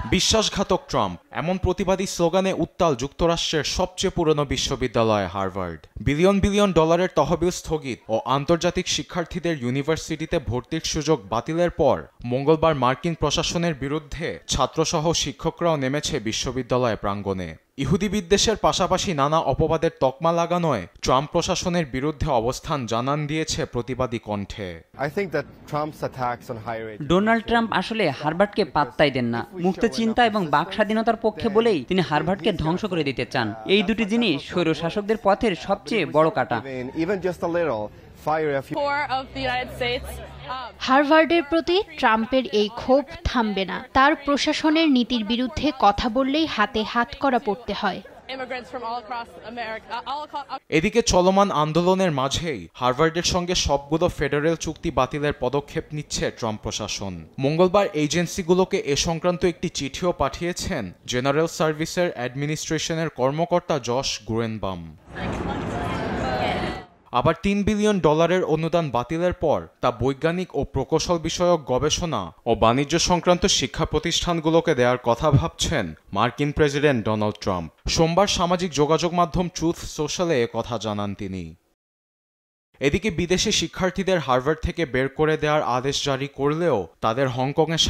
বিশ্বাসঘাতক ট্রাম্প, এমন প্রতিবাদী স্লোগানে উত্তাল যুক্তরাষ্ট্রের সবচেয়ে পুরনো বিশ্ববিদ্যালয় হার্ভার্ড। বিলিয়ন বিলিয়ন ডলারের তহবিল স্থগিত ও আন্তর্জাতিক শিক্ষার্থীদের ইউনিভার্সিটিতে ভর্তির সুযোগ বাতিলের পর মঙ্গলবার মার্কিন প্রশাসনের বিরুদ্ধে ছাত্রসহ শিক্ষকরাও নেমেছে বিশ্ববিদ্যালয় প্রাঙ্গণে। ইহুদি বিদ্বেষের পাশাপাশি নানা অপবাদের তকমা লাগানোয় ট্রাম্প প্রশাসনের বিরুদ্ধে অবস্থান জানান দিয়েছে প্রতিবাদী কণ্ঠে। ডোনাল্ড ট্রাম্প আসলে হার্ভার্ডকে পাত্তাই দেন না। মুক্ত চিন্তা এবং বাক স্বাধীনতার পক্ষে বলেই তিনি হার্ভার্ডকে ধ্বংস করে দিতে চান। এই দুটি জিনিস স্বৈরশাসকদের পথের সবচেয়ে বড় কাঁটা। হার্ভার্ডের প্রতি ট্রাম্পের এই ক্ষোভ থামবে না। তার প্রশাসনের নীতির বিরুদ্ধে কথা বললেই হাতে হাতকড়া পড়তে হয়। এদিকে চলমান আন্দোলনের মাঝেই হার্ভার্ডের সঙ্গে সবগুলো ফেডারেল চুক্তি বাতিলের পদক্ষেপ নিচ্ছে ট্রাম্প প্রশাসন। মঙ্গলবার এজেন্সিগুলোকে এ সংক্রান্ত একটি চিঠিও পাঠিয়েছেন জেনারেল সার্ভিসের অ্যাডমিনিস্ট্রেশনের কর্মকর্তা জশ গুরেনবাম। আবার $3 বিলিয়ন অনুদান বাতিলের পর তা বৈজ্ঞানিক ও প্রকৌশল বিষয়ক গবেষণা ও বাণিজ্য সংক্রান্ত শিক্ষা প্রতিষ্ঠানগুলোকে দেওয়ার কথা ভাবছেন মার্কিন প্রেসিডেন্ট ডোনাল্ড ট্রাম্প। সোমবার সামাজিক যোগাযোগ মাধ্যম ট্রুথ সোশ্যালে এ কথা জানান তিনি। এদিকে বিদেশি শিক্ষার্থীদের হার্ভার্ড থেকে বের করে দেওয়ার আদেশ জারি করলেও তাদের হংকংয়ে